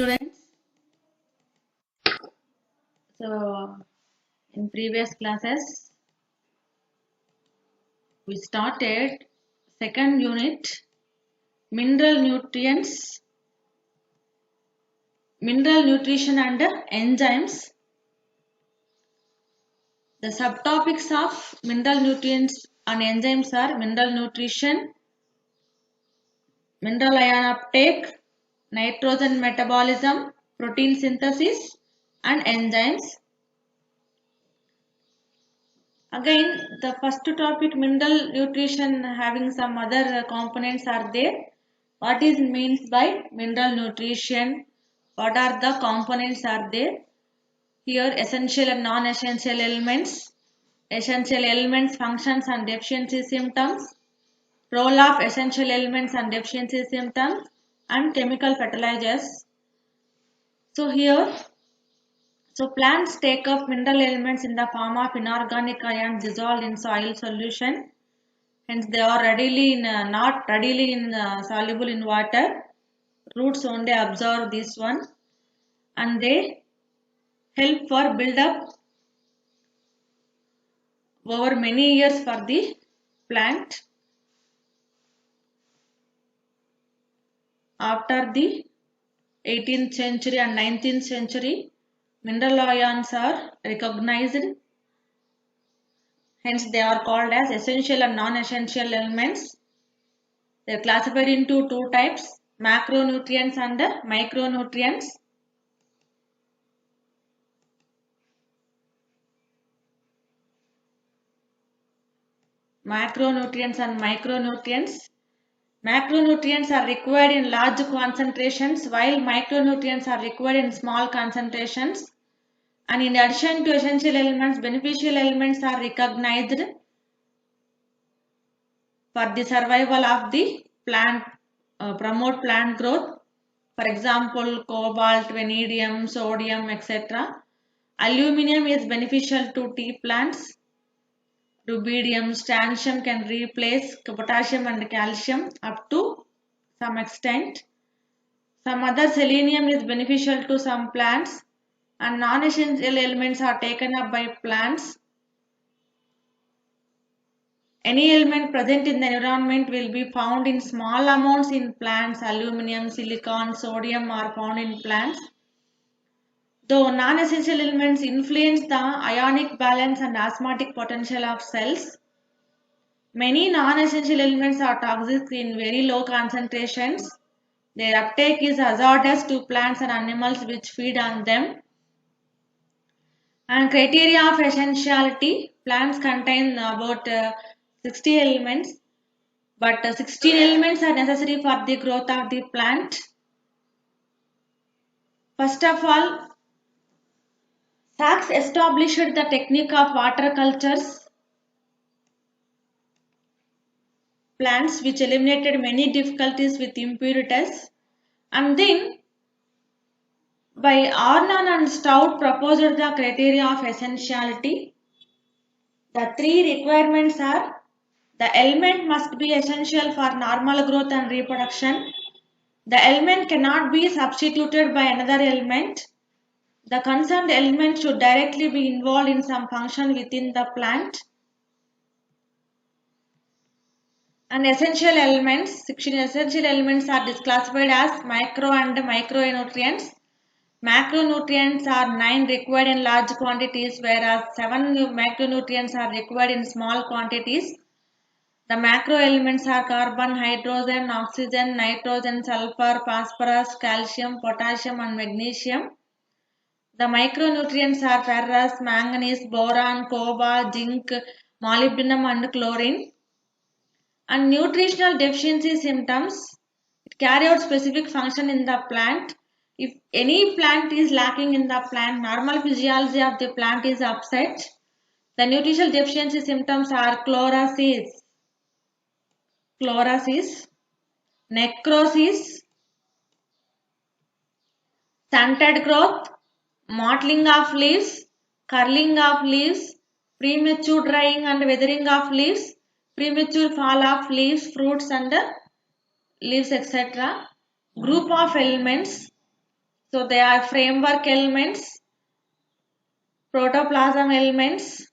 Students, so in previous classes we started second unit mineral nutrition and enzymes. The subtopics of mineral nutrients and enzymes are mineral nutrition, mineral ion uptake, nitrogen metabolism, protein synthesis and enzymes. Again, the first topic, mineral nutrition, having some other components are there. What is means by mineral nutrition? What are the components are there? Here, essential and non-essential elements, essential elements, functions and deficiency symptoms, role of essential elements and deficiency symptoms, and chemical fertilizers. So plants take up mineral elements in the form of inorganic ions dissolved in soil solution. Hence, they are not readily soluble in water. Roots only absorb this one, and they help for build up over many years for the plant. After the 18th century and 19th century, mineral ions are recognized. Hence, they are called as essential and non-essential elements. They are classified into two types, macronutrients and micronutrients. Macronutrients and micronutrients. Macronutrients are required in large concentrations while micronutrients are required in small concentrations. And in addition to essential elements, beneficial elements are recognized for the survival of the plant, promote plant growth. For example, cobalt, vanadium, sodium, etc. Aluminium is beneficial to tea plants. Rubidium, strontium can replace potassium and calcium up to some extent. Some other selenium is beneficial to some plants, and non-essential elements are taken up by plants. Any element present in the environment will be found in small amounts in plants. Aluminium, silicon, sodium are found in plants. Though non-essential elements influence the ionic balance and osmotic potential of cells, many non-essential elements are toxic in very low concentrations. Their uptake is hazardous to plants and animals which feed on them. And criteria of essentiality, plants contain about 60 elements, but 16 elements are necessary for the growth of the plant. First of all, Sachs established the technique of water cultures plants which eliminated many difficulties with impurities, and then by Arnon and Stout proposed the criteria of essentiality. The three requirements are: the element must be essential for normal growth and reproduction. The element cannot be substituted by another element. The concerned element should directly be involved in some function within the plant. And essential elements, 16 essential elements are classified as macro and micronutrients. Macronutrients are 9 required in large quantities, whereas 7 macronutrients are required in small quantities. The macro elements are carbon, hydrogen, oxygen, nitrogen, sulfur, phosphorus, calcium, potassium and magnesium. The micronutrients are ferrous, manganese, boron, cobalt, zinc, molybdenum and chlorine. And nutritional deficiency symptoms, it carry out specific function in the plant. If any plant is lacking in the plant, normal physiology of the plant is upset. The nutritional deficiency symptoms are chlorosis, necrosis, stunted growth, mottling of leaves, curling of leaves, premature drying and weathering of leaves, premature fall of leaves, fruits and leaves, etc. Group of elements, So they are framework elements, protoplasm elements.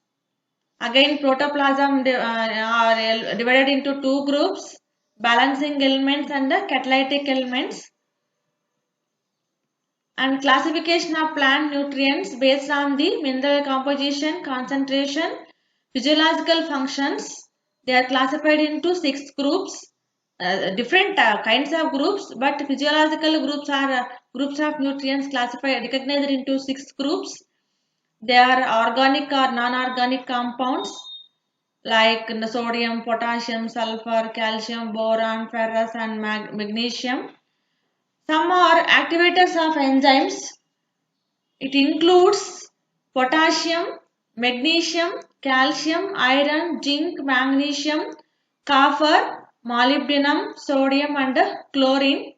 Again, protoplasm are divided into two groups, balancing elements and the catalytic elements. And classification of plant nutrients based on the mineral composition, concentration, physiological functions. They are classified into 6 groups, different kinds of groups, but physiological groups are groups of nutrients classified, recognized into 6 groups. They are organic or non-organic compounds like sodium, potassium, sulfur, calcium, boron, ferrous and magnesium. Some are activators of enzymes. It includes potassium, magnesium, calcium, iron, zinc, magnesium, copper, molybdenum, sodium and chlorine.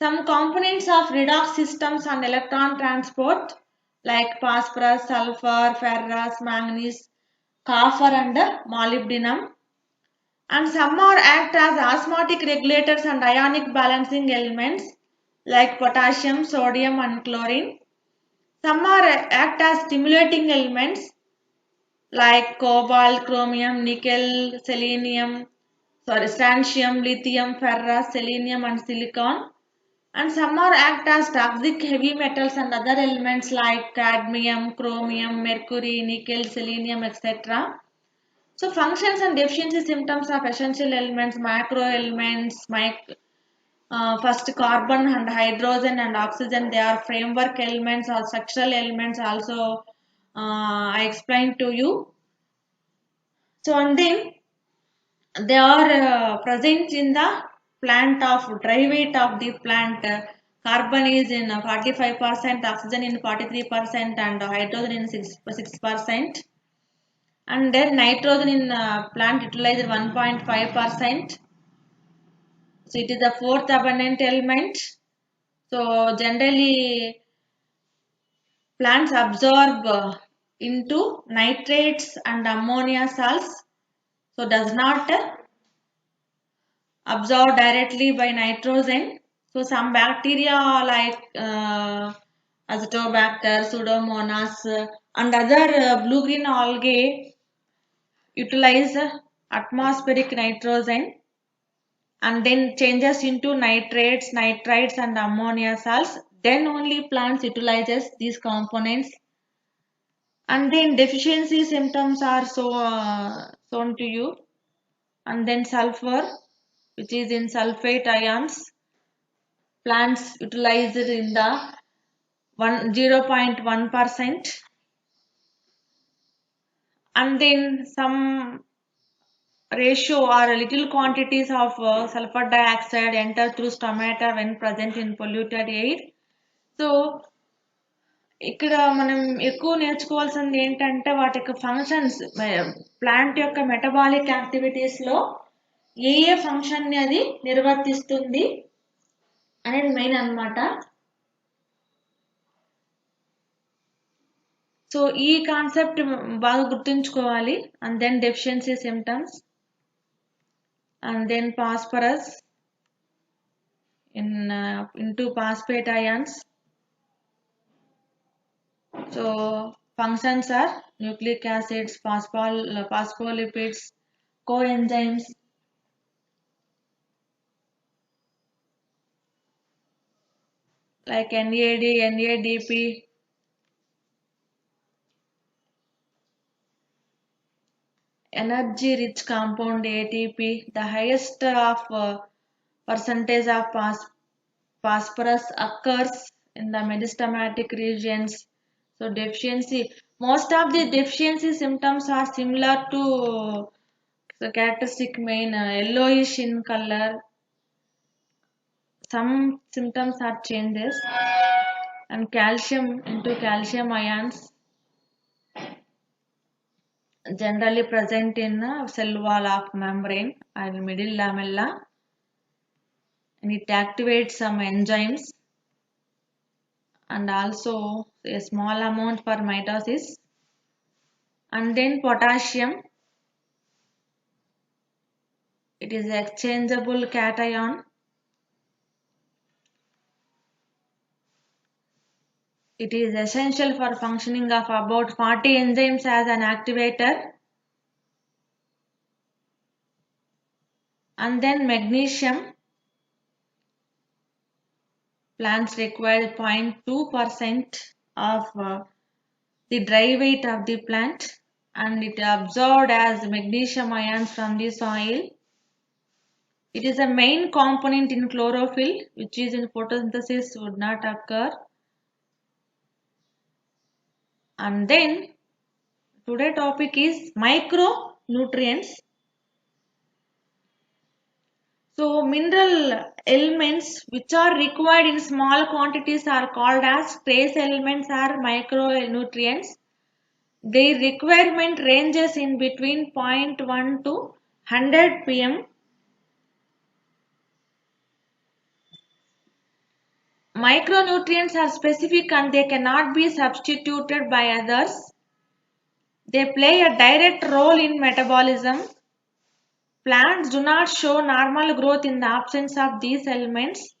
Some components of redox systems and electron transport like phosphorus, sulfur, ferrous, manganese, copper and molybdenum. And some are act as osmotic regulators and ionic balancing elements like potassium, sodium and chlorine. Some are act as stimulating elements like cobalt, chromium, nickel, strontium, lithium, ferrous, selenium and silicon. And some are act as toxic heavy metals and other elements like cadmium, chromium, mercury, nickel, selenium, etc. So functions and deficiency symptoms of essential elements, macro elements, first carbon and hydrogen and oxygen, they are framework elements or structural elements also I explained to you. So and then they are present in the plant of dry weight of the plant. Carbon is in 45%, oxygen in 43% and hydrogen in 6%. And then nitrogen in plant utilized 1.5%. So it is the fourth abundant element. So generally plants absorb into nitrates and ammonia salts. So does not absorbed directly by nitrogen. So some bacteria like Azotobacter, Pseudomonas and other blue-green algae utilize atmospheric nitrogen and then changes into nitrates, nitrites and ammonia salts. Then only plants utilizes these components. And then deficiency symptoms are shown to you. And then sulfur, which is in sulfate ions. Plants utilized in the 0.1%. And then some ratio or little quantities of sulfur dioxide enter through stomata when present in polluted air. So ఇక్కడ మనం ఎక్కువ నేర్చుకోవాల్సింది ఏంటంటే వాటి యొక్క functions, plant యొక్క metabolic activities లో ఏ ఏ function ని అది నిర్వర్తిస్తుంది అనేది మెయిన్ అన్నమాట. సో ఈ కాన్సెప్ట్ బాగా గుర్తుంచుకోవాలి. And then deficiency symptoms and then phosphorus into phosphate ions. So functions are nucleic acids, phospholipids, coenzymes, like NAD, NADP, energy rich compound ATP. The highest of percentage of phosphorus occurs in the meristematic regions. So deficiency, most of the deficiency symptoms are similar to the characteristic main yellowish in color. Some symptoms are changes. And calcium into calcium ions generally present in the cell wall of membrane and middle lamella, and it activates some enzymes and also a small amount for mitosis. And then potassium, it is exchangeable cation. It is essential for functioning of about 40 enzymes as an activator. And then magnesium. Plants require 0.2% of the dry weight of the plant, and it absorbed as magnesium ions from the soil. It is a main component in chlorophyll, which is in photosynthesis would not occur. And then today's topic is micronutrients. So mineral elements which are required in small quantities are called as trace elements or micronutrients. Their requirement ranges in between 0.1 to 100 pm. Micronutrients are specific and they cannot be substituted by others. They play a direct role in metabolism. Plants do not show normal growth in the absence of these elements.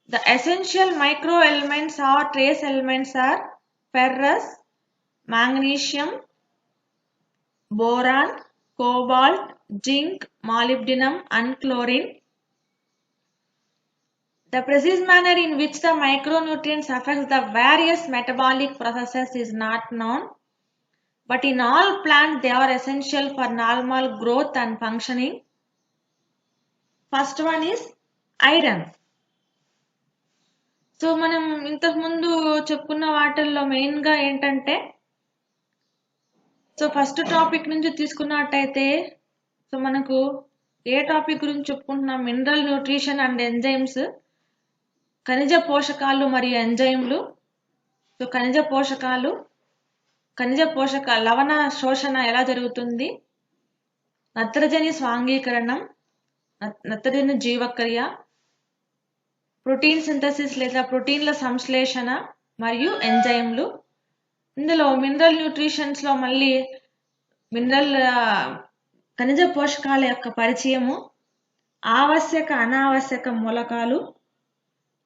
The essential microelements or trace elements are ferrous, magnesium, boron, cobalt, zinc, molybdenum, and chlorine. The precise manner in which the micronutrients affect the various metabolic processes is not known, but in all plants they are essential for normal growth and functioning. First one is iron. So మనం ఇంతకు ముందు చెప్పుకున్న వాటిల్లో మెయిన్గా ఏంటంటే, so first topic నుంచి తీసుకున్నట్టయితే, so మనకు ఏ టాపిక్ గురించి చెప్పుకుంటున్నాం, మినరల్ న్యూట్రిషన్ అండ్ ఎంజైమ్స్, ఖనిజ పోషకాలు మరియు ఎంజైమ్లు. సో ఖనిజ పోషక లవణ శోషణ ఎలా జరుగుతుంది, నత్రజని స్వాంగీకరణం, నత్రజని జీవక్రియ, ప్రోటీన్ సింథసిస్ లేదా ప్రోటీన్ల సంశ్లేషణ మరియు ఎంజైమ్లు. ఇందులో మినరల్ న్యూట్రిషన్స్లో మళ్ళీ ఖనిజ పోషకాల యొక్క పరిచయము, ఆవశ్యక అనావశ్యక మూలకాలు,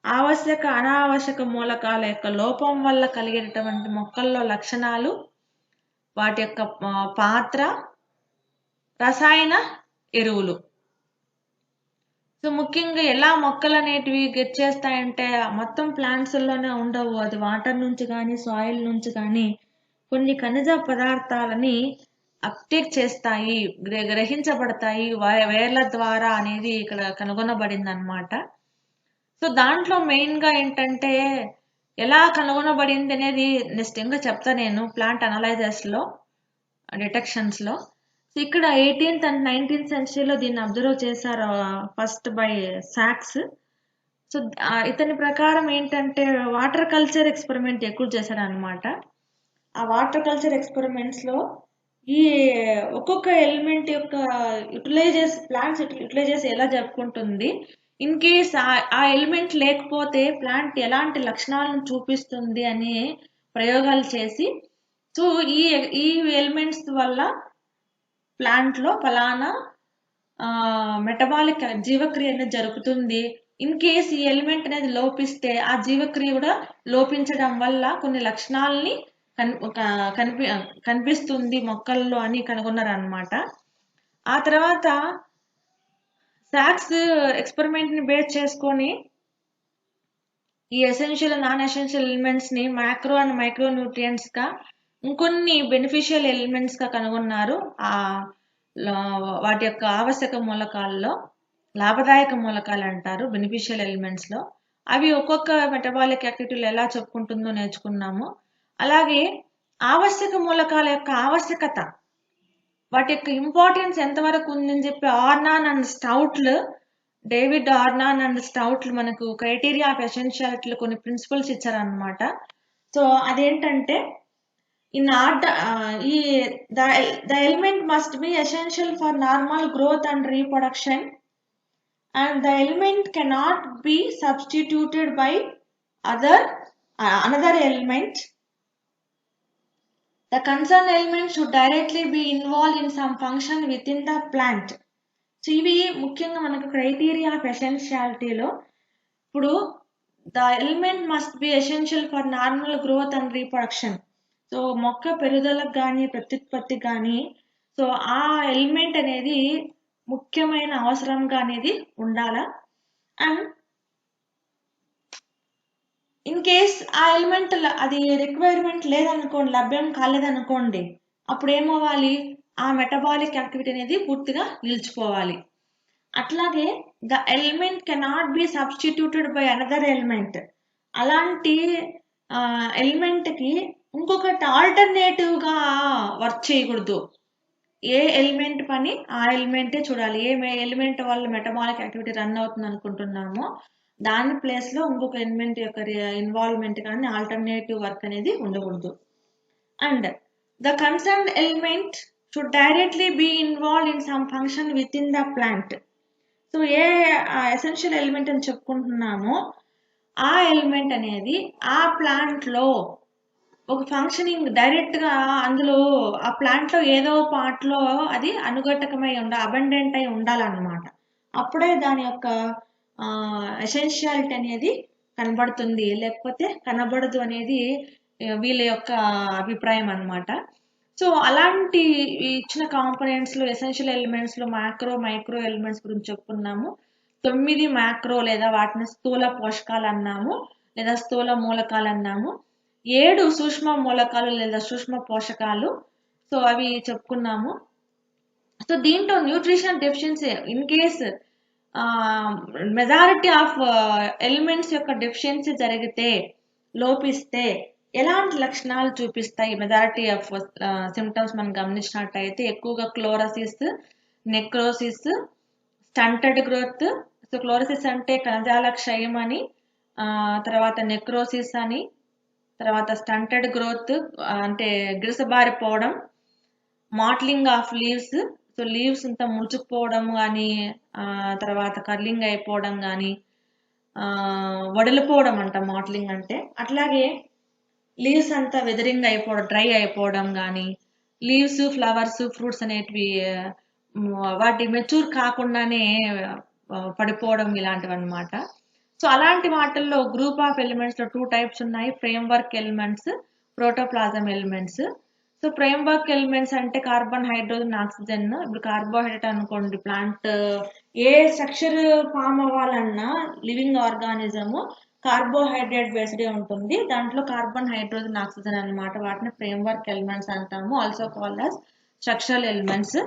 ఆవశ్యక అనావశ్యక మూలకాల యొక్క లోపం వల్ల కలిగేటటువంటి మొక్కల్లో లక్షణాలు, వాటి యొక్క పాత్ర, రసాయన ఎరువులు. సో ముఖ్యంగా ఎలా మొక్కలు అనేటివి గెట్ చేస్తాయంటే, మొత్తం ప్లాంట్స్లోనే ఉండవు, అది వాటర్ నుంచి కానీ సాయిల్ నుంచి కానీ కొన్ని ఖనిజ పదార్థాలని అప్టేక్ చేస్తాయి, గ్రహించబడతాయి వేర్ల ద్వారా అనేది ఇక్కడ కనుగొనబడింది అన్నమాట. సో దాంట్లో మెయిన్గా ఏంటంటే ఎలా కనుగొనబడింది అనేది నెక్స్ట్ ఇంకా చెప్తా నేను ప్లాంట్ అనలైజర్స్లో, డిటెక్షన్స్లో. సో ఇక్కడ 18th and 19th సెంచరీలో దీన్ని అబ్జర్వ్ చేశారు ఫస్ట్ బై సాక్స్. సో ఇతని ప్రకారం ఏంటంటే వాటర్ కల్చర్ ఎక్స్పెరిమెంట్ ఎక్కువ చేశారు అనమాట. ఆ వాటర్ కల్చర్ ఎక్స్పెరిమెంట్స్లో ఈ ఒక్కొక్క ఎలిమెంట్ యొక్క ప్లాంట్స్ యూటిలైజెస్ ఎలా జరుపుకుంటుంది, ఇన్ కేస్ ఆ ఎలిమెంట్ లేకపోతే ప్లాంట్ ఎలాంటి లక్షణాలను చూపిస్తుంది అని ప్రయోగాలు చేసి, సో ఈ ఎలిమెంట్స్ వల్ల ప్లాంట్లో ఫలానా మెటబాలిక్ జీవక్రియ అనేది జరుగుతుంది. ఇన్ కేస్ ఈ ఎలిమెంట్ అనేది లోపిస్తే ఆ జీవక్రియ కూడా లోపించడం వల్ల కొన్ని లక్షణాలని కనిపిస్తుంది మొక్కల్లో అని కనుగొన్నారు అనమాట. ఆ తర్వాత సాక్స్ ఎక్స్పెరిమెంట్ ని బేస్ చేసుకొని ఈ ఎసెన్షియల్ నాన్ ఎసెన్షియల్ ఎలిమెంట్స్ ని మ్యాక్రో అండ్ మైక్రో న్యూట్రియంట్స్ గా ఇంకొన్ని బెనిఫిషియల్ ఎలిమెంట్స్ గా కనుగొన్నారు. వాటి యొక్క ఆవశ్యక మూలకాల్లో లాభదాయక మూలకాలు అంటారు బెనిఫిషియల్ ఎలిమెంట్స్ లో. అవి ఒక్కొక్క మెటబాలిక్ యాక్టివిటీలు ఎలా చెప్పుకుంటుందో నేర్చుకున్నాము. అలాగే ఆవశ్యక మూలకాల యొక్క ఆవశ్యకత, వాటి యొక్క ఇంపార్టెన్స్ ఎంతవరకు ఉందని చెప్పి ఆర్నాన్ అండ్ స్టౌట్లు, డేవిడ్ ఆర్నాన్ అండ్ స్టౌట్లు మనకు క్రైటీరియా ఆఫ్ ఎసెన్షియాలిటీలో కొన్ని ప్రిన్సిపల్స్ ఇచ్చారనమాట. సో అదేంటంటే the element must be essential for normal growth and reproduction, and the element cannot be substituted by another element. The concerned element should directly be involved in some function within the plant. So ఇవి ముఖ్యంగా మనకు criteria of ఎసెన్షియాలిటీలో. ఇప్పుడు the element must be essential for normal growth and reproduction. So మొక్క పెరుగుదలకు కానీ ప్రత్యుత్పత్తి కానీ so ఆ ఎలిమెంట్ అనేది ముఖ్యమైన అవసరంగా అనేది ఉండాలా. అండ్ ఇన్ కేస్ ఆ ఎలిమెంట్ అది రిక్వైర్మెంట్ లేదనుకోండి, లభ్యం కాలేదనుకోండి, అప్పుడు ఏమవ్వాలి, ఆ మెటబాలిక్ యాక్టివిటీ అనేది పూర్తిగా నిలిచిపోవాలి. అట్లాగే the element cannot be substituted by another element. అలాంటి ఎలిమెంట్ కి ఇంకొకటి ఆల్టర్నేటివ్ గా వర్క్ చేయకూడదు. ఏ ఎలిమెంట్ పని ఆ ఎలిమెంటే చూడాలి. ఏ ఎలిమెంట్ వల్ల మెటబాలిక్ యాక్టివిటీ రన్ అవుతుంది అనుకుంటున్నామో దాని ప్లేస్ లో ఇంకొక ఎలిమెంట్ యొక్క ఇన్వాల్వ్మెంట్ కానీ ఆల్టర్నేటివ్ వర్క్ అనేది ఉండకూడదు. And the concerned element should directly B involved in sum function with in the plant. So A essential element అని చెప్పుకుంటున్నామో ఆ ఎలిమెంట్ అనేది ఆ ప్లాంట్ లో ఒక ఫంక్షనింగ్ డైరెక్ట్ గా అందులో ఆ ప్లాంట్ లో ఏదో పార్ట్ లో అది అనుఘటకమై అబండెంట్ అయి ఉండాలన్నమాట. అప్పుడే దాని యొక్క ఎసెన్షియాలిటీ అనేది కనబడుతుంది, లేకపోతే కనబడదు అనేది వీళ్ళ యొక్క అభిప్రాయం అన్నమాట. సో అలాంటి ఇచ్చిన కాంపోనెంట్స్ లో ఎసెన్షియల్ ఎలిమెంట్స్ లో మ్యాక్రో మైక్రో ఎలిమెంట్స్ గురించి చెప్పుకున్నాము. 9 మ్యాక్రో లేదా వాటిని స్థూల పోషకాలు అన్నాము లేదా స్థూల మూలకాలు అన్నాము. 7 సూక్ష్మ మూలకాలు లేదా సూక్ష్మ పోషకాలు, సో అవి చెప్పుకున్నాము. సో దీంట్లో nutrition deficiency in case majority of elements యొక్క డెఫిషియన్సీ జరిగితే, లోపిస్తే ఎలాంటి లక్షణాలు చూపిస్తాయి? మెజారిటీ ఆఫ్ సిమ్టమ్స్ మనం గమనించినట్టయితే ఎక్కువగా chlorosis, necrosis, stunted growth. So chlorosis అంటే కణజాల క్షయం అని, తర్వాత నెక్రోసిస్ అని, తర్వాత స్టంటెడ్ గ్రోత్ అంటే గిడసబారిపోవడం, మాట్లింగ్ ఆఫ్ లీవ్స్, సో లీవ్స్ అంతా ముడుచుకుపోవడం కానీ, తర్వాత కర్లింగ్ అయిపోవడం కానీ, వడలిపోవడం అంట మాట్లింగ్ అంటే. అట్లాగే లీవ్స్ అంతా వెదరింగ్ అయిపోవడం, డ్రై అయిపోవడం కానీ, లీవ్స్ ఫ్లవర్స్ ఫ్రూట్స్ అనేటివి వాటి మెచ్యూర్ కాకుండానే పడిపోవడం ఇలాంటివి అనమాట. సో అలాంటి వాటిల్లో గ్రూప్ ఆఫ్ ఎలిమెంట్స్ లో 2 టైప్స్ ఉన్నాయి, framework elements, protoplasm elements. So framework elements అంటే కార్బన్, హైడ్రోజన్, ఆక్సిజన్. ఇప్పుడు కార్బోహైడ్రేట్ అనుకోండి, ప్లాంట్ ఏ స్ట్రక్చర్ ఫామ్ అవ్వాలన్నా లివింగ్ ఆర్గానిజము కార్బోహైడ్రేట్ బేస్డ్ ఉంటుంది. దాంట్లో కార్బన్, హైడ్రోజన్, ఆక్సిజన్ అన్నమాట. వాటిని ఫ్రేమ్వర్క్ ఎలిమెంట్స్ అంటాము, also called as structural elements.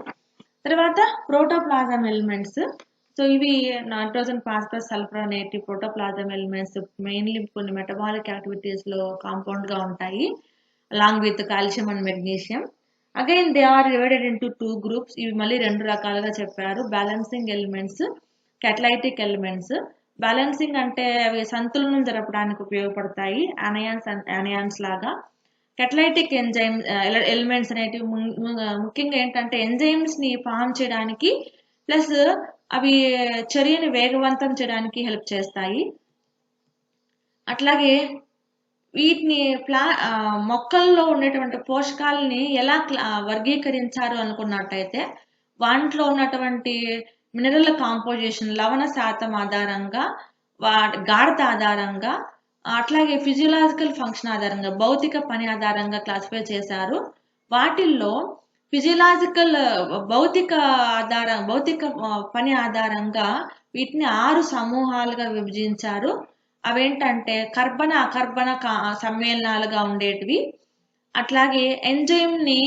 తర్వాత ప్రోటోప్లాజం ఎలిమెంట్స్. సో ఇవి నైట్రోజన్, ఫాస్ఫరస్, సల్ఫర్ అనేటి ప్రోటోప్లాజం ఎలిమెంట్స్ మెయిన్లీ కొన్ని మెటబాలిక్ యాక్టివిటీస్ లో కాంపౌండ్ గా ఉంటాయి, along with calcium and magnesium. Again they are divided into 2 groups. ఇవి మళ్ళీ 2 రకాలుగా చెప్పారు, balancing elements, catalytic elements. Balancing అంటే అవి సంతులనం జరపడానికి ఉపయోగపడతాయి, యానియాన్స్ లాగా. కెటలైటిక్ ఎంజైమ్ ఎలిమెంట్స్ అనేటివి ముఖ్యంగా ఏంటంటే ఎంజైమ్స్ ని ఫామ్ చేయడానికి ప్లస్ అవి చర్యని వేగవంతం చేయడానికి హెల్ప్ చేస్తాయి. అట్లాగే వీటిని మొక్కల్లో ఉండేటువంటి పోషకాలని ఎలా వర్గీకరించారు అనుకున్నట్టయితే, వాటిలో ఉన్నటువంటి మినరల్ కాంపోజిషన్, లవణ శాతం ఆధారంగా, గాఢత ఆధారంగా, అట్లాగే ఫిజియలాజికల్ ఫంక్షన్ ఆధారంగా, భౌతిక పని ఆధారంగా క్లాసిఫై చేశారు. వాటిల్లో ఫిజియలాజికల్ భౌతిక పని ఆధారంగా వీటిని 6 సమూహాలుగా విభజించారు. అవేంటంటే కర్బన, అకర్బన సమ్మేళనాలుగా ఉండేటివి, అట్లాగే ఎంజైమ్ ని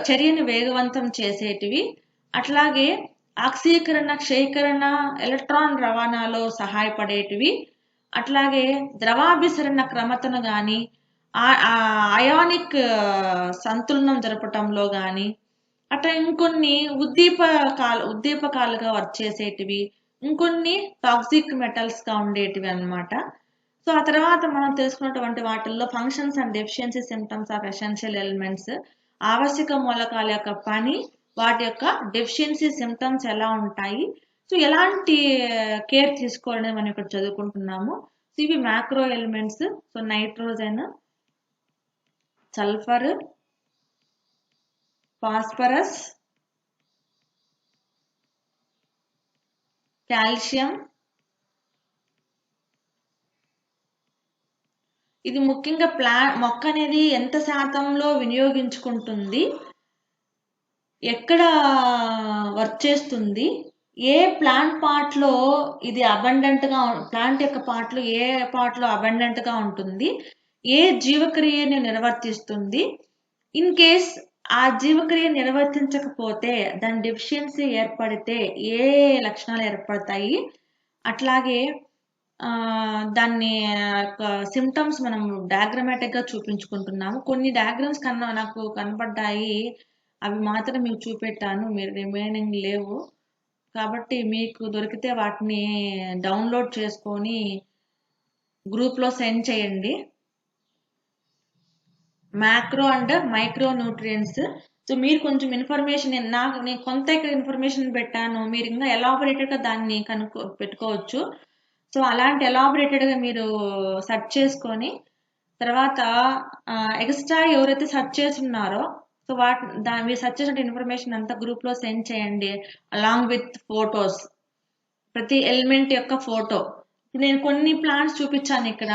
చర్యని వేగవంతం చేసేటివి, అట్లాగే ఆక్సీకరణ, క్షయీకరణ, ఎలక్ట్రాన్ రవాణాలో సహాయపడేటివి, అట్లాగే ద్రవాభిసరణ క్రమతను గాని, అయానిక్ సంతులనం జరపటంలో గాని, అట్లా ఇంకొన్ని ఉద్దీపకాలుగా వర్క్ చేసేటివి, ఇంకొన్ని టాక్సిక్ మెటల్స్ గా ఉండేటివి అన్నమాట. సో ఆ తర్వాత మనం తెలుసుకున్నటువంటి వాటిల్లో functions and deficiency symptoms of essential elements, ఆవశ్యక మూలకాల యొక్క పని, వాటి యొక్క డెఫిషియన్సీ సిమ్టమ్స్ ఎలా ఉంటాయి, సో ఎలాంటి కేర్ తీసుకోవాలని మనం ఇక్కడ చదువుకుంటున్నాము. సో ఇవి macro elements. So nitrogen, sulphur, phosphorus, calcium, ఇది ముఖ్యంగా మొక్క అనేది ఎంత శాతంలో వినియోగించుకుంటుంది, ఎక్కడ వర్క్ చేస్తుంది, ఏ ప్లాంట్ పార్ట్ లో ఇది అబండెంట్ గా ప్లాంట్ యొక్క పార్ట్ లో ఏ పార్ట్ లో అబండెంట్ గా ఉంటుంది, ఏ జీవక్రియని నిర్వర్తిస్తుంది, ఇన్ కేస్ ఆ జీవక్రియ నిర్వర్తించకపోతే దాని డెఫిషియన్సీ ఏర్పడితే ఏ లక్షణాలు ఏర్పడతాయి, అట్లాగే దాన్ని సిమ్టమ్స్ మనం డయాగ్రమాటిక్ గా చూపించుకుంటున్నాము. కొన్ని డయాగ్రామ్స్ నాకు కనపడ్డాయి, అవి మాత్రం మీకు చూపెట్టాను, మీరు రిమైనింగ్ లేవు. కాబట్టి మీకు దొరికితే వాటిని డౌన్లోడ్ చేసుకొని గ్రూప్లో సెండ్ చేయండి. Macro and micro nutrients. So మీరు కొంచెం ఇన్ఫర్మేషన్ నేను కొంత ఇక్కడ ఇన్ఫర్మేషన్ పెట్టాను, మీరు ఇంకా ఎలాబొరేటెడ్గా దాన్ని పెట్టుకోవచ్చు. సో అలాంటి ఎలాబొరేటెడ్గా మీరు సెర్చ్ చేసుకొని తర్వాత ఎక్స్ట్రా ఎవరైతే సెర్చ్ చేస్తున్నారో సో మీరు సెర్చ్ చేసిన ఇన్ఫర్మేషన్ అంతా గ్రూప్లో సెండ్ చేయండి అలాంగ్ విత్ ఫొటోస్, ప్రతి ఎలిమెంట్ యొక్క ఫోటో. నేను కొన్ని ప్లాంట్స్ చూపించాను ఇక్కడ,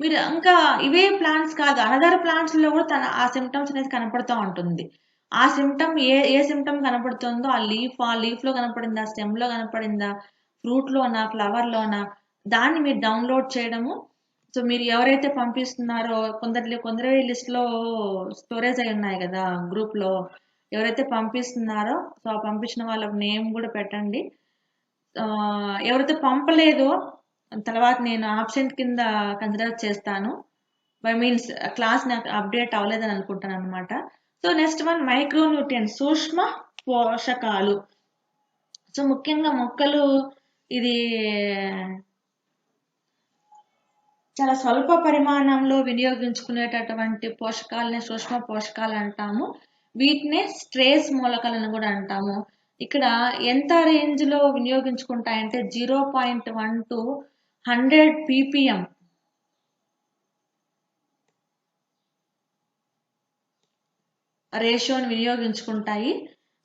మీరు ఇంకా ఇవే ప్లాంట్స్ కాదు అనదర్ ప్లాంట్స్ లో కూడా ఆ సిమ్టమ్స్ అనేది కనపడుతూ ఉంటుంది. ఆ సిమ్టమ్ ఏ సిమ్టమ్ కనపడుతుందో ఆ లీఫ్ లో కనపడిందా, స్టెమ్ లో కనపడిందా, ఫ్రూట్ లోనా, ఫ్లవర్ లోనా, దాన్ని మీరు డౌన్లోడ్ చేయడము. సో మీరు ఎవరైతే పంపిస్తున్నారో కొందరి లిస్ట్ లో స్టోరేజ్ అయి ఉన్నాయి కదా గ్రూప్ లో, ఎవరైతే పంపిస్తున్నారో సో ఆ పంపించిన వాళ్ళ నేమ్ కూడా పెట్టండి. ఎవరైతే పంపలేదో తర్వాత నేను ఆబ్సెంట్ కింద కన్సిడర్ చేస్తాను, బై మీన్స్ క్లాస్ నాకు అప్డేట్ అవ్వలేదని అనుకుంటాను అనమాట. సో నెక్స్ట్ వన్ మైక్రోన్యూట్రియంట్స్, సూక్ష్మ పోషకాలు. సో ముఖ్యంగా మొక్కలు ఇది చాలా స్వల్ప పరిమాణంలో వినియోగించుకునేటటువంటి పోషకాలని సూక్ష్మ పోషకాలు అంటాము. వీటినే ట్రేస్ మూలకాలను కూడా అంటాము. ఇక్కడ ఎంత రేంజ్ లో వినియోగించుకుంటాయంటే 0.1 to 100 ppm రేషియోని వినియోగించుకుంటాయి.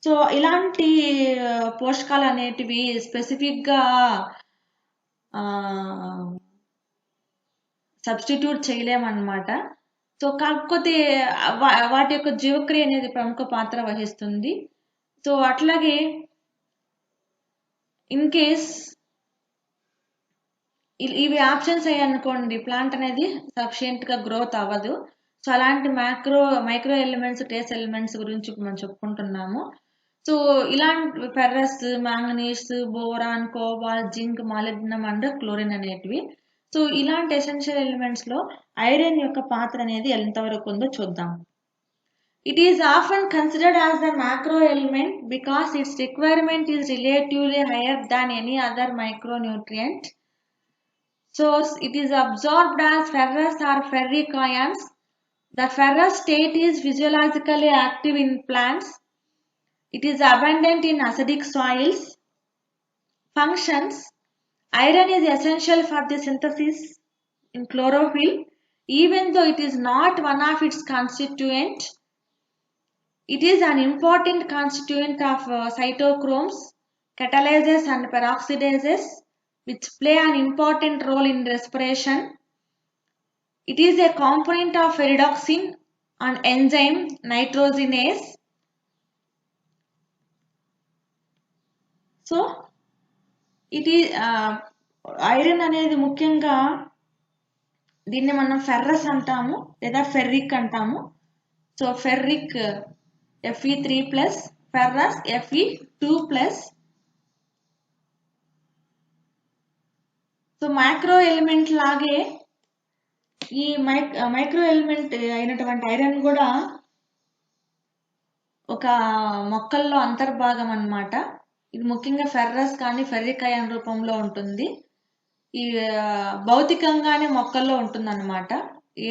సో ఇలాంటి పోషకాలు అనేటివి స్పెసిఫిక్గా సబ్స్టిట్యూట్ చేయలేమన్నమాట. సో కాకపోతే వాటి యొక్క జీవక్రియ అనేది ప్రముఖ పాత్ర వహిస్తుంది. సో అట్లాగే ఇన్ కేస్ ఇవి ఆప్షన్స్ అయ్యానుకోండి ప్లాంట్ అనేది సఫిషియెంట్ గా గ్రోత్ అవ్వదు. సో అలాంటి మైక్రో ఎలిమెంట్స్, ట్రేస్ ఎలిమెంట్స్ గురించి మనం చెప్పుకుంటున్నాము. సో ఇలాంటి ferrous, manganese, boron, కోబాల్, zinc, molybdenum and chlorine అనేటివి. సో ఇలాంటి ఎసెన్షియల్ ఎలిమెంట్స్ లో ఐరన్ యొక్క పాత్ర అనేది ఎంతవరకు ఉందో చూద్దాం. It is often considered as a macro element because its requirement is relatively higher than any other micronutrient. So it is absorbed as ferrous or ferric ions. The ferrous state is physiologically active in plants. It is abundant in acidic soils. Functions: iron is essential for the synthesis in chlorophyll, even though it is not one of its constituents. It is an important constituent of cytochromes, catalases and peroxidases, which play an important role in respiration. It is a component of pyridoxine and enzyme nitrogenase. So, it is iron అనేది ముఖ్యంగా దీన్ని మనం ferrous అంటాము లేదా ferric అంటాము. So ferric Fe3+, ferrous Fe2+. So micro element లాగే ఈ micro element అయినటువంటి ఐరన్ కూడా ఒక మొక్కల్లో అంతర్భాగం అన్నమాట. ఇది ముఖ్యంగా ఫెర్రస్ కానీ ఫెర్రిక్ అయాన్ రూపంలో ఉంటుంది. ఈ భౌతికంగానే మొక్కల్లో ఉంటుంది అన్నమాట.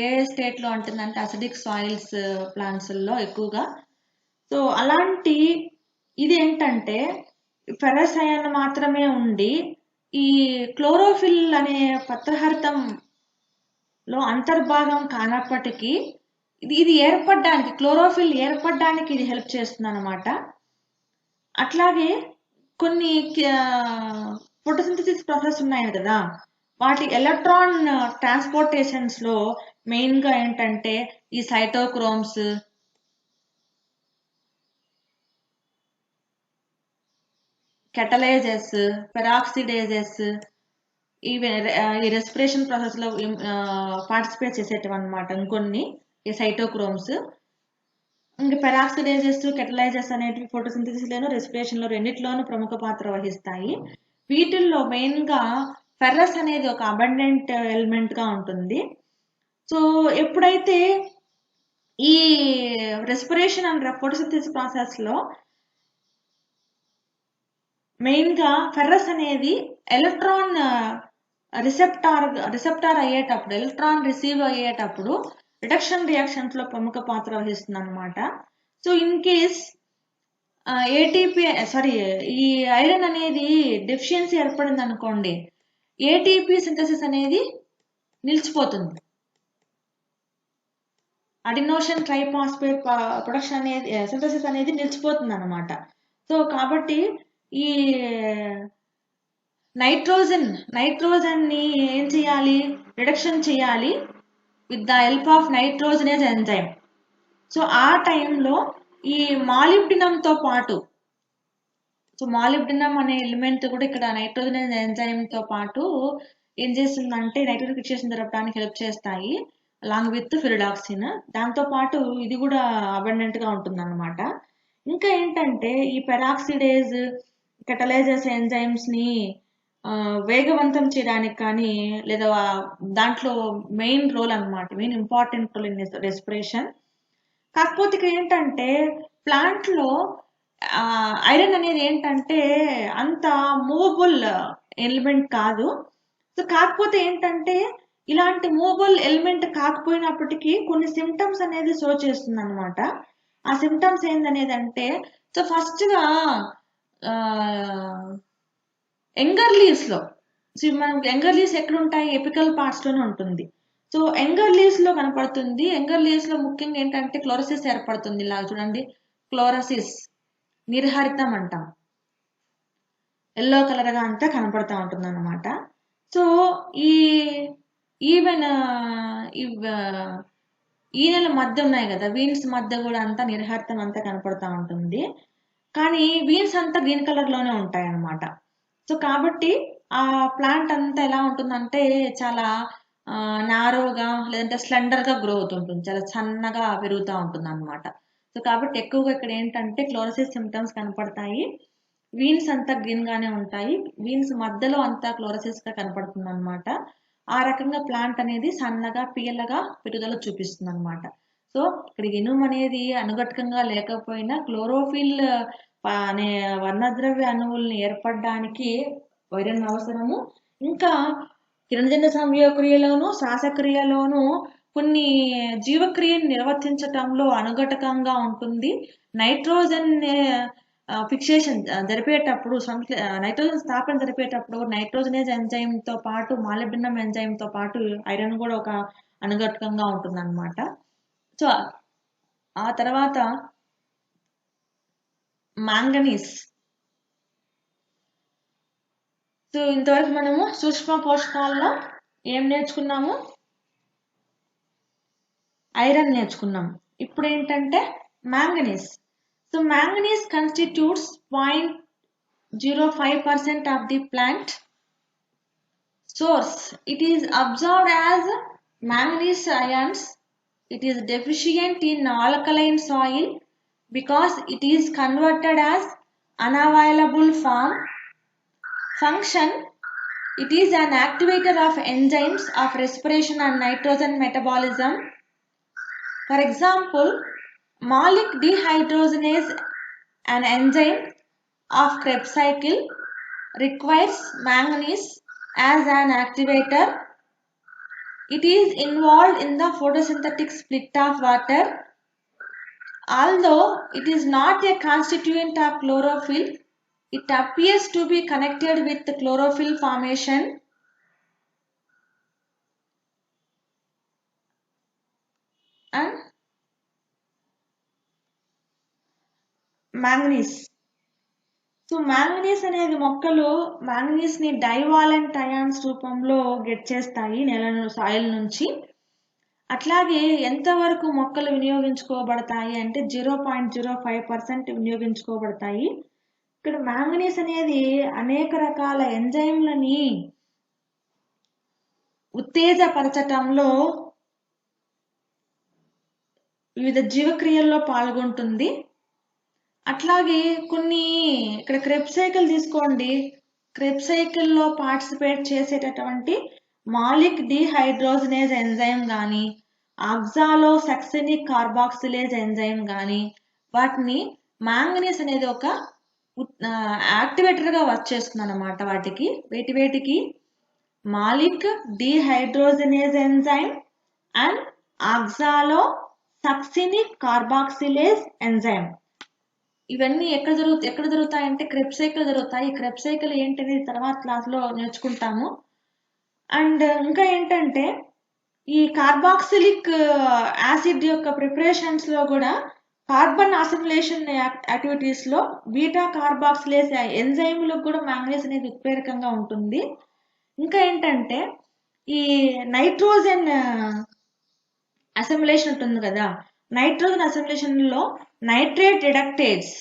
ఏ స్టేట్ లో ఉంటుందంటే అసిడిక్ సాయిల్స్ ప్లాంట్స్ లో ఎక్కువగా. సో అలాంటి ఇది ఏంటంటే ఫెర్రస్ అయాన్ మాత్రమే ఉండి ఈ క్లోరోఫిల్ అనే పత్రహరితంలో అంతర్భాగం కానప్పటికీ ఇది ఏర్పడడానికి, క్లోరోఫిల్ ఏర్పడడానికి ఇది హెల్ప్ చేస్తుంది అన్నమాట. అట్లాగే కొన్ని ఫోటోసింథసిస్ ప్రాసెస్ ఉన్నాయి కదా, వాటి ఎలక్ట్రాన్ ట్రాన్స్పోర్టేషన్స్ లో మెయిన్గా ఏంటంటే ఈ సైటోక్రోమ్స్, కెటలైజెస్, పెరాక్సిడేజెస్ ఈ రెస్పిరేషన్ ప్రాసెస్లో పార్టిసిపేట్ చేసేటివి అనమాట ఇంకొన్ని ఈ సైటోక్రోమ్స్. ఇంకా పెరాక్సిడేజెస్, కెటలైజెస్ అనేటివి ఫోటోసింథసిస్లోను రెస్పిరేషన్లో రెండిట్లోనూ ప్రముఖ పాత్ర వహిస్తాయి. వీటిల్లో మెయిన్గా ఫెర్రస్ అనేది ఒక అబండెంట్ ఎలిమెంట్గా ఉంటుంది. సో ఎప్పుడైతే ఈ రెస్పిరేషన్ అండ్ ఫోటోసింథసిస్ ప్రాసెస్లో మెయిన్గా ఫెర్రస్ అనేది ఎలక్ట్రాన్ రిసెప్టార్ అయ్యేటప్పుడు, ఎలక్ట్రాన్ రిసీవ్ అయ్యేటప్పుడు రిడక్షన్ రియాక్షన్స్ లో ప్రముఖ పాత్ర వహిస్తుంది అనమాట. సో ఇన్ కేస్ ఈ ఐరన్ అనేది డెఫిషియన్సీ ఏర్పడింది అనుకోండి, ఏటీపీ సింథసిస్ అనేది నిలిచిపోతుంది. అడినోసిన్ ట్రైఫాస్ఫేట్ ప్రొడక్షన్ అనేది సింథసిస్ అనేది నిలిచిపోతుంది అనమాట. సో కాబట్టి ఈ నైట్రోజన్ ని ఏం చేయాలి, రిడక్షన్ చేయాలి with the help of nitrogenase enzyme. So ఆ టైంలో ఈ మాలిబ్డినంతో పాటు, సో మాలిబ్డినం అనే ఎలిమెంట్ కూడా ఇక్కడ నైట్రోజనేజ్ ఎంజైమ్తో పాటు ఏం చేస్తుందంటే నైట్రోజన్ ఫిక్సేషన్ జరపడానికి హెల్ప్ చేస్తాయి అలాంగ్ విత్ ఫిరిడాక్సిన్. దాంతో పాటు ఇది కూడా అబండెంట్ గా ఉంటుంది అనమాట. ఇంకా ఏంటంటే ఈ పెరాక్సిడేజ్, కెటలైజెస్ ఎంజైమ్స్ ని వేగవంతం చేయడానికి కానీ లేదా దాంట్లో మెయిన్ రోల్ అనమాట, main important role in respiration. కాకపోతే ఇక్కడ ఏంటంటే ప్లాంట్ లో ఐరన్ అనేది ఏంటంటే అంత మూవబుల్ ఎలిమెంట్ కాదు. సో కాకపోతే ఏంటంటే ఇలాంటి మూవబుల్ ఎలిమెంట్ కాకపోయినప్పటికీ కొన్ని సిమ్టమ్స్ అనేది షో చేస్తుంది అనమాట. ఆ సిమ్టమ్స్ ఏందనేది అంటే, సో ఫస్ట్ గా యంగర్ లీవ్స్ లో, మనకి యంగర్ లీవ్స్ ఎక్కడ ఉంటాయి, ఎపికల్ పార్ట్స్ లోనే ఉంటుంది. సో యంగర్ లీవ్స్ లో కనపడుతుంది. యంగర్ లీవ్స్ లో ముఖ్యంగా ఏంటంటే క్లోరోసిస్ ఏర్పడుతుంది. ఇలా చూడండి, క్లోరోసిస్ నిర్హరితం అంటాం, ఎల్లో కలర్ గా అంతా కనపడతా ఉంటుంది అనమాట. సో ఈవెన్ ఈ నెల మధ్య ఉన్నాయి కదా, వీన్స్ మధ్య కూడా అంతా నిర్హరితం అంతా కనపడతా ఉంటుంది. కానీ వీన్స్ అంతా గ్రీన్ కలర్ లోనే ఉంటాయి అన్నమాట. సో కాబట్టి ఆ ప్లాంట్ అంతా ఎలా ఉంటుందంటే చాలా నారోగా లేదంటే స్లెండర్ గా గ్రో అవుతుంటుంది, చాలా సన్నగా పెరుగుతూ ఉంటుంది అనమాట. సో కాబట్టి ఎక్కువగా ఇక్కడ ఏంటంటే క్లోరోసిస్ సిమ్టమ్స్ కనపడతాయి. వీన్స్ అంతా గ్రీన్ గానే ఉంటాయి, వీన్స్ మధ్యలో అంతా క్లోరోసిస్ గా కనపడుతుంది అనమాట. ఆ రకంగా ప్లాంట్ అనేది సన్నగా పీలగా పెరుగుదల చూపిస్తుంది అనమాట. సో ఇక్కడ ఇనుము అనేది అనుఘటకంగా లేకపోయినా క్లోరోఫిల్ అనే వర్ణద్రవ్య అణువుల్ని ఏర్పడడానికి ఐరన్ అవసరము. ఇంకా కిరణజన్య సంయోగక్రియలోను శ్వాసక్రియలోను కొన్ని జీవక్రియను నిర్వర్తించటంలో అనుఘటకంగా ఉంటుంది. నైట్రోజన్ ఫిక్సేషన్ జరిపేటప్పుడు, నైట్రోజన్ స్థాపన జరిపేటప్పుడు నైట్రోజనేజ్ ఎంజైమ్ తో పాటు మాలిబ్డినం ఎంజైమ్ తో పాటు ఐరన్ కూడా ఒక అనుఘటకంగా ఉంటుంది అనమాట. సో ఆ తర్వాత మాంగనీస్. సో ఇంతవరకు మనము సూక్ష్మ పోషకాల్లో ఏం నేర్చుకున్నాము, ఐరన్ నేర్చుకున్నాము. ఇప్పుడు ఏంటంటే manganese. So manganese constitutes 0.05% of the plant source. It is absorbed as manganese ions. It is deficient in alkaline soil because it is converted as unavailable form. Function: it is an activator of enzymes of respiration and nitrogen metabolism. For example, malic dehydrogenase, an enzyme of Krebs cycle, requires manganese as an activator. It is involved in the photosynthetic split of water. Although it is not a constituent of chlorophyll, it appears to be connected with chlorophyll formation. And manganese. So manganese అనేది మొక్కలు manganese ని divalent ions రూపంలో get చేస్తాయి నేల soil నుంచి. అట్లాగే ఎంతవరకు మొక్కలు వినియోగించుకోబడతాయి అంటే 0.05% వినియోగించుకోబడతాయి. ఇక్కడ మ్యాంగనీస్ అనేది అనేక రకాల ఎంజైమ్లని ఉత్తేజపరచటంలో వివిధ జీవక్రియల్లో పాల్గొంటుంది. అట్లాగే కొన్ని ఇక్కడ క్రెబ్స్ సైకిల్ తీసుకోండి. క్రెబ్స్ సైకిల్లో పార్టిసిపేట్ చేసేటటువంటి మాలిక్ డిహైడ్రోజనేజ్ ఎంజైమ్ కానీ ఆక్సాలోసక్సినిక్ కార్బాక్సిలేజ్ ఎంజైమ్ కానీ వాటిని మ్యాంగనీస్ అనేది ఒక యాక్టివేటర్గా వర్క్ చేస్తుంది అన్నమాట. వేటికి malic dehydrogenase enzyme and oxalosuccinic carboxylase enzyme. ఇవన్నీ ఎక్కడ జరుగుతాయంటే క్రెబ్స్ సైకిల్ జరుగుతాయి. ఈ క్రెబ్స్ సైకిల్ ఏంటనేది తర్వాత క్లాస్లో నేర్చుకుంటాము. అండ్ ఇంకా ఏంటంటే ఈ కార్బాక్సిలిక్ యాసిడ్ యొక్క ప్రిపరేషన్స్ లో కూడా కార్బన్ అసిమిలేషన్ యాక్టివిటీస్ లో బీటా కార్బాక్సిలేజ్ ఎంజైమ్లకు కూడా మ్యాంగనీస్ అనేది ఉత్ప్రేరకంగా ఉంటుంది. ఇంకా ఏంటంటే ఈ నైట్రోజన్ అసిమిలేషన్ ఉంటుంది కదా, నైట్రోజన్ అసిమిలేషన్ లో nitrate reductase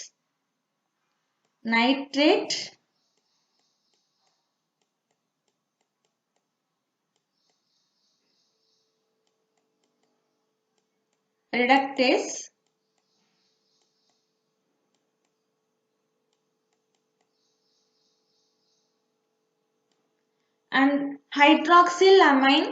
and hydroxylamine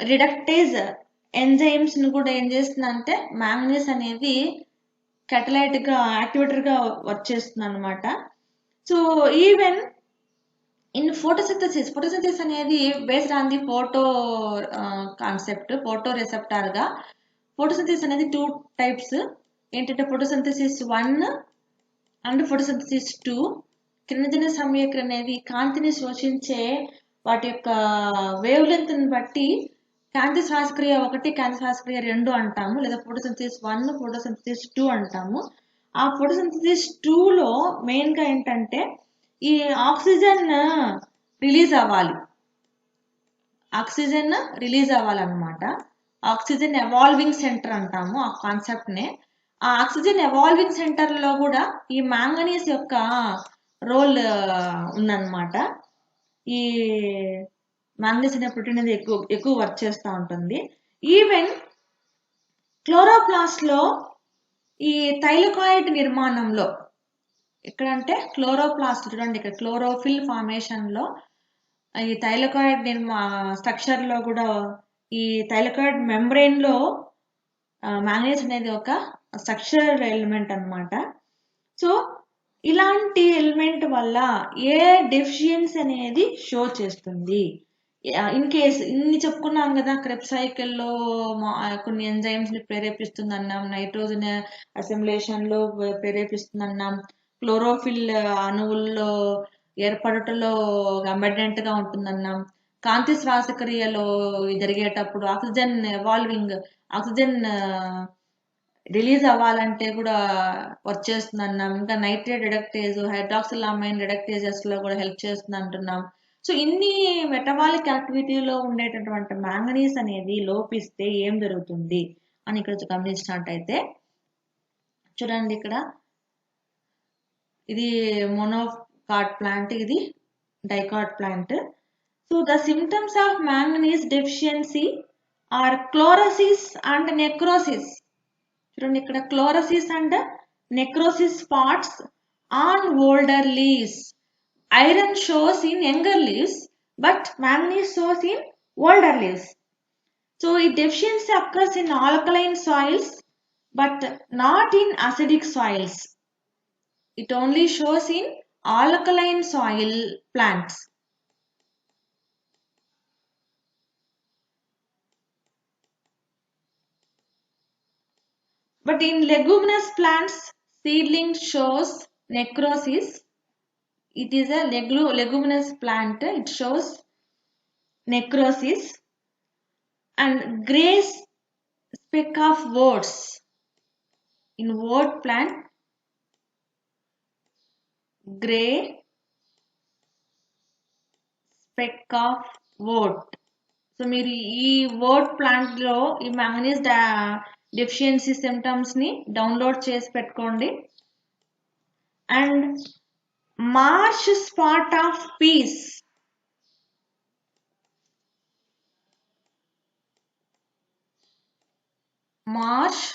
reductase enzymes ను కూడా ఏం చేస్తుందంటే మ్యాంగనీస్ అనేది యాక్టివేటర్ గా వర్క్ చేస్తుంది అనమాట. సో ఈవెన్ ఇన్ ఫోటోసింథసిస్ అనేది based on the photo concept, photo receptor గా ఫోటోసింథసిస్ అనేది 2 టైప్స్ ఏంటంటే ఫోటోసింథసిస్ 1 అండ్ ఫోటోసింథసిస్ 2. కిరణజన్య సంయోగక్రియ అనేది కాంతిని శోషించే వాటి యొక్క వేవ్ లెంత్ ని బట్టి కాంతి శ్వాసక్రియ 1, కాంతి శ్వాసక్రియ 2 అంటాము, లేదా ఫోటోసింథసిస్ 1, ఫోటోసింథసిస్ 2 అంటాము. ఆ ఫోటోసింథసిస్ 2 లో మెయిన్ గా ఏంటంటే ఈ ఆక్సిజన్ రిలీజ్ అవ్వాలన్నమాట. ఆక్సిజన్ ఎవాల్వింగ్ సెంటర్ అంటాము ఆ కాన్సెప్ట్ నే. ఆ ఆక్సిజన్ ఎవాల్వింగ్ సెంటర్ లో కూడా ఈ మ్యాంగనీస్ యొక్క రోల్ ఉందన్నమాట. ఈ మ్యాంగనీస్ అనే ప్రోటీన్ అనేది ఎక్కువ వర్క్ చేస్తూ ఉంటుంది. ఈవెన్ క్లోరోప్లాస్ట్ లో ఈ థైలకాయిడ్ నిర్మాణంలో ఎక్కడంటే క్లోరోప్లాస్ట్ చూడండి, ఇక్కడ క్లోరోఫిల్ ఫార్మేషన్ లో ఈ థైలకాయిడ్ స్ట్రక్చర్ లో కూడా ఈ థైలకాయిడ్ మెంబ్రెయిన్ లో మ్యాంగనీస్ అనేది ఒక స్ట్రక్చరల్ ఎలిమెంట్ అన్నమాట. సో ఇలాంటి ఎలిమెంట్ వల్ల ఏ డెఫిషియన్సీ అనేది షో చేస్తుంది. ఇన్ కేస్ ఇన్ని చెప్పుకున్నాం కదా, క్రెబ్స్ సైకిల్లో కొన్ని ఎంజైమ్స్ ని ప్రేరేపిస్తుంది అన్నాం, నైట్రోజన్ అసిమిలేషన్ లో ప్రేరేపిస్తుంది అన్నాం, క్లోరోఫిల్ అణువుల్లో ఏర్పడటంలో అంబెడెంట్ గా ఉంటుందన్నాం, కాంతి శ్వాసక్రియలో జరిగేటప్పుడు ఆక్సిజన్ రిలీజ్ అవ్వాలంటే కూడా వర్క్ చేస్తుంది అన్నాం, ఇంకా నైట్రేట్ రిడక్టేజ్, హైడ్రాక్సిలామైన్ రిడక్టేజెస్ లో కూడా హెల్ప్ చేస్తుంది అంటున్నాం. సో ఇన్ని మెటబాలిక్ యాక్టివిటీలో ఉండేటటువంటి మ్యాంగనీస్ అనేది లోపిస్తే ఏం జరుగుతుంది అని ఇక్కడ గమనించినట్టయితే చూడండి, ఇక్కడ ఇది మోనోకాట్ ప్లాంట్, ఇది dicot plant. So the symptoms of manganese deficiency are chlorosis and necrosis. చూడండి, ఇక్కడ chlorosis and necrosis spots on older leaves. Iron shows in younger leaves, but manganese shows in older leaves. So, its deficiency occurs in alkaline soils, but not in acidic soils. It only shows in alkaline soil plants. But in leguminous plants, seedling shows necrosis. It is a leguminous plant. It shows necrosis, and gray speck of warts in wort plant, gray speck of wort. So మీరు ఈ word plant లో ఈ manganese deficiency symptoms ని download చేసి పెట్టుకోండి. And marsh spot of peas, marsh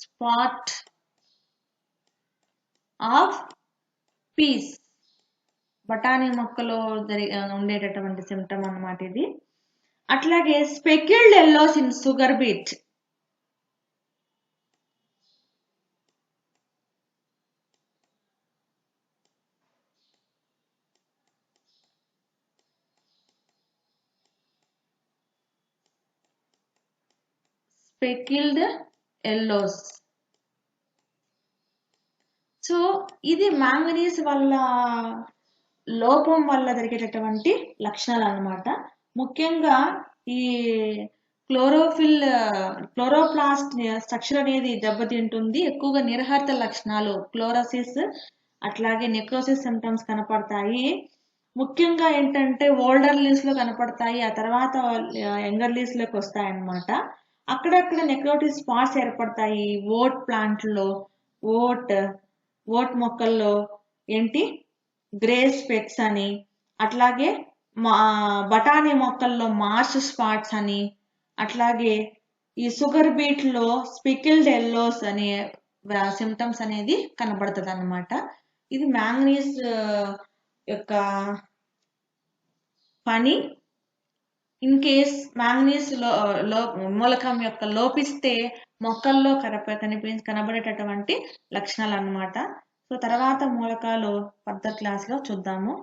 spot of peas బఠానీ మొక్కలో ఉండేటటువంటి సిమ్టమ్ అన్నమాట ఇది. అట్లాగే speckled yellows in sugar beet, speckled yellows. So ఇది మ్యాంగనీస్ వల్ల లోపం వల్ల జరిగేటటువంటి లక్షణాలు అన్నమాట. ముఖ్యంగా ఈ క్లోరోప్లాస్ట్ స్ట్రక్చర్ అనేది దెబ్బతింటుంది. ఎక్కువగా నిర్హరిత లక్షణాలు, క్లోరోసిస్ అట్లాగే నెక్రోసిస్ సిమ్టమ్స్ కనపడతాయి. ముఖ్యంగా ఏంటంటే ఓల్డర్ లీవ్స్ లో కనపడతాయి, ఆ తర్వాత యంగర్ లీవ్స్ లోకి వస్తాయి అన్నమాట. అక్కడక్కడ నెక్రోటిక్ స్పాట్స్ ఏర్పడతాయి ఓట్ ప్లాంట్ లో, ఓట్ మొక్కల్లో ఏంటి గ్రే స్పెక్స్ అని, అట్లాగే బఠానీ మొక్కల్లో మార్ష్ స్పాట్స్ అని, అట్లాగే ఈ షుగర్ బీట్ లో స్పెక్యుల్డ్ ఎల్లోస్ అనే సిమ్టమ్స్ అనేది కనబడుతుంది అన్నమాట. ఇది మ్యాంగనీస్ యొక్క పని. ఇన్ కేస్ మ్యాంగనీస్ మూలకం యొక్క లోపిస్తే మొక్కల్లో కనబడేటటువంటి లక్షణాలు అన్నమాట. సో తర్వాత మూలకాలు ఫర్దర్ క్లాస్ లో చూద్దాము.